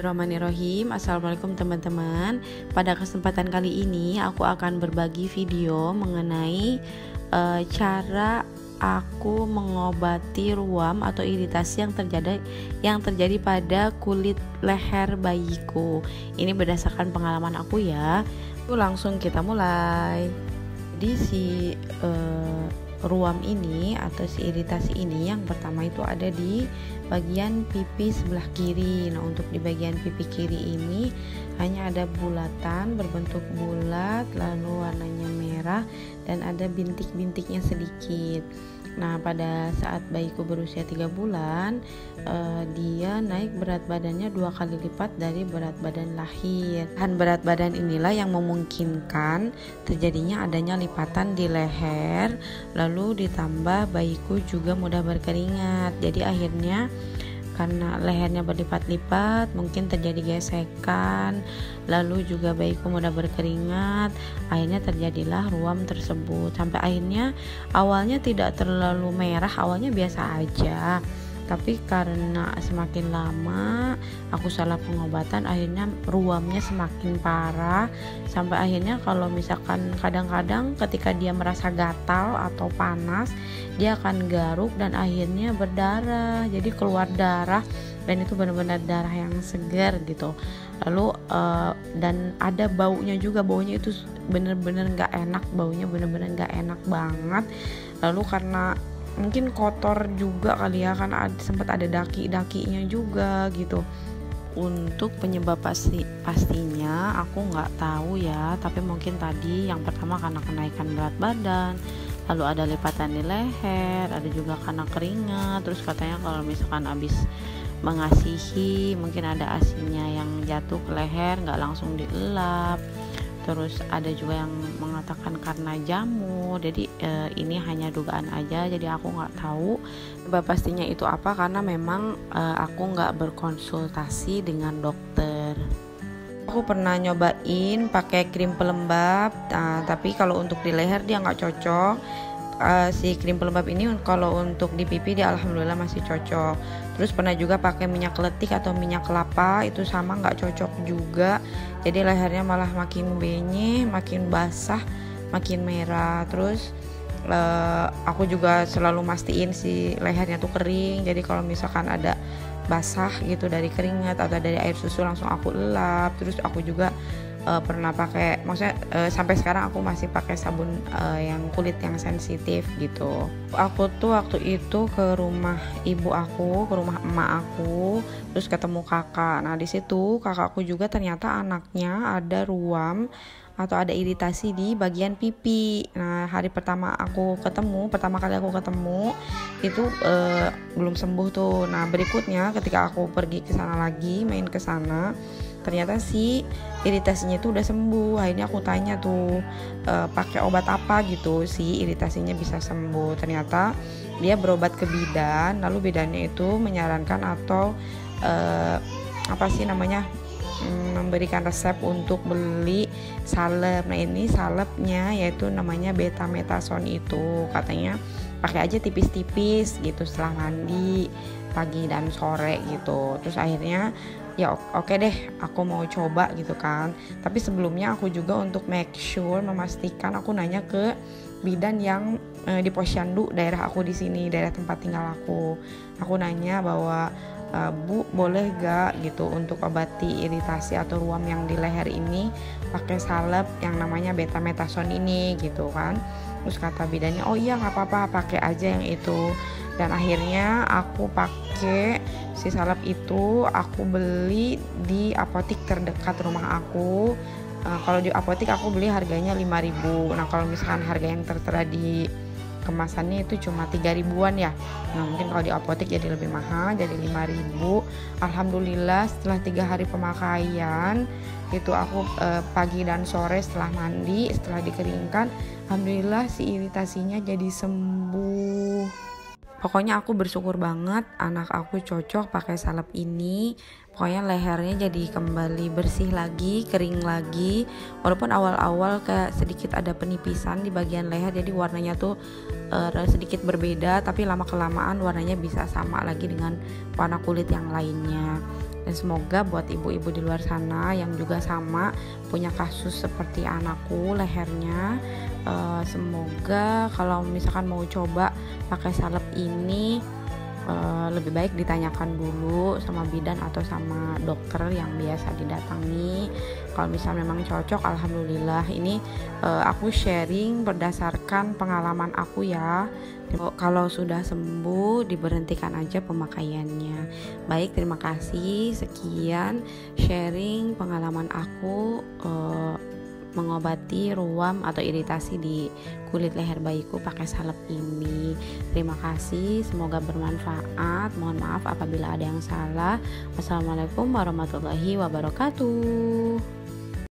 Bismillahirrahmanirrahim. Assalamualaikum teman-teman. Pada kesempatan kali ini aku akan berbagi video mengenai cara aku mengobati ruam atau iritasi yang terjadi pada kulit leher bayiku. Ini berdasarkan pengalaman aku ya. Langsung kita mulai. Jadi si ruam ini atau si iritasi ini yang pertama itu ada di bagian pipi sebelah kiri. Nah, untuk di bagian pipi kiri ini hanya ada bulatan berbentuk bulat, lalu warnanya merah dan ada bintik-bintiknya sedikit. Nah, pada saat bayiku berusia 3 bulan, dia naik berat badannya 2 kali lipat dari berat badan lahir. Dan berat badan inilah yang memungkinkan terjadinya adanya lipatan di leher, lalu ditambah bayiku juga mudah berkeringat. Jadi akhirnya karena lehernya berlipat-lipat, mungkin terjadi gesekan, lalu juga bayiku mudah berkeringat, akhirnya terjadilah ruam tersebut. Sampai akhirnya awalnya tidak terlalu merah, awalnya biasa aja, tapi karena semakin lama aku salah pengobatan, akhirnya ruamnya semakin parah. Sampai akhirnya kalau misalkan kadang-kadang ketika dia merasa gatal atau panas, dia akan garuk dan akhirnya berdarah. Jadi keluar darah dan itu benar-benar darah yang segar gitu. Lalu dan ada baunya juga, baunya itu benar-benar nggak enak, baunya benar-benar nggak enak banget. Lalu karena mungkin kotor juga kali ya, kan sempat ada daki-dakinya juga gitu. Untuk penyebab pastinya aku nggak tahu ya, tapi mungkin tadi yang pertama karena kenaikan berat badan, lalu ada lipatan di leher, ada juga karena keringat. Terus katanya kalau misalkan habis mengasihi mungkin ada asinya yang jatuh ke leher, nggak langsung dielap. Terus ada juga yang mengatakan karena jamur. Jadi ini hanya dugaan aja, jadi aku nggak tahu sebab pastinya itu apa, karena memang aku nggak berkonsultasi dengan dokter. Aku pernah nyobain pakai krim pelembab, tapi kalau untuk di leher dia nggak cocok. Si krim pelembab ini kalau untuk di pipi dia alhamdulillah masih cocok. Terus pernah juga pakai minyak letik atau minyak kelapa, itu sama nggak cocok juga. Jadi lehernya malah makin benyek, makin basah, makin merah. Terus aku juga selalu mastiin si lehernya tuh kering. Jadi kalau misalkan ada basah gitu dari keringat atau dari air susu langsung aku elap. Terus aku juga pernah pakai, maksudnya sampai sekarang aku masih pakai sabun yang kulit yang sensitif gitu. Aku tuh waktu itu ke rumah ibu aku, ke rumah emak aku, terus ketemu kakak. Nah di situ kakakku juga ternyata anaknya ada ruam atau ada iritasi di bagian pipi. Nah hari pertama kali aku ketemu itu belum sembuh tuh. Nah berikutnya ketika aku pergi ke sana lagi, main ke sana, ternyata si iritasinya itu udah sembuh. Akhirnya aku tanya tuh pakai obat apa gitu si iritasinya bisa sembuh. Ternyata dia berobat ke bidan, lalu bidannya itu menyarankan atau memberikan resep untuk beli salep. Nah ini salepnya yaitu namanya betamethasone, itu katanya pakai aja tipis-tipis gitu setelah mandi pagi dan sore gitu. Terus akhirnya ya oke deh, aku mau coba gitu kan. Tapi sebelumnya aku juga untuk make sure, memastikan, aku nanya ke bidan yang di Posyandu daerah aku di sini, daerah tempat tinggal aku. Aku nanya bahwa Bu, boleh gak gitu untuk obati iritasi atau ruam yang di leher ini pakai salep yang namanya betamethasone ini gitu kan. Terus kata bidannya, oh iya gak apa-apa, pakai aja yang itu. Dan akhirnya aku pakai si salep itu, aku beli di apotik terdekat rumah aku. Kalau di apotik aku beli harganya 5.000. Nah kalau misalkan harga yang tertera di kemasannya itu cuma 3 ribuan ya. Nah mungkin kalau di apotek jadi lebih mahal, jadi 5.000. Alhamdulillah setelah 3 hari pemakaian itu aku pagi dan sore setelah mandi, setelah dikeringkan, alhamdulillah si iritasinya jadi sembuh. Pokoknya aku bersyukur banget anak aku cocok pakai salep ini. Pokoknya lehernya jadi kembali bersih lagi, kering lagi. Walaupun awal-awal kayak sedikit ada penipisan di bagian leher, jadi warnanya tuh sedikit berbeda, tapi lama-kelamaan warnanya bisa sama lagi dengan warna kulit yang lainnya. Dan semoga buat ibu-ibu di luar sana yang juga sama punya kasus seperti anakku lehernya, semoga kalau misalkan mau coba pakai salep ini lebih baik ditanyakan dulu sama bidan atau sama dokter yang biasa didatangi. Kalau misalnya memang cocok, alhamdulillah. Ini aku sharing berdasarkan pengalaman aku ya. Kalau sudah sembuh diberhentikan aja pemakaiannya. Baik, terima kasih. Sekian sharing pengalaman aku mengobati ruam atau iritasi di kulit leher bayiku pakai salep ini. Terima kasih, semoga bermanfaat. Mohon maaf apabila ada yang salah. Wassalamualaikum warahmatullahi wabarakatuh.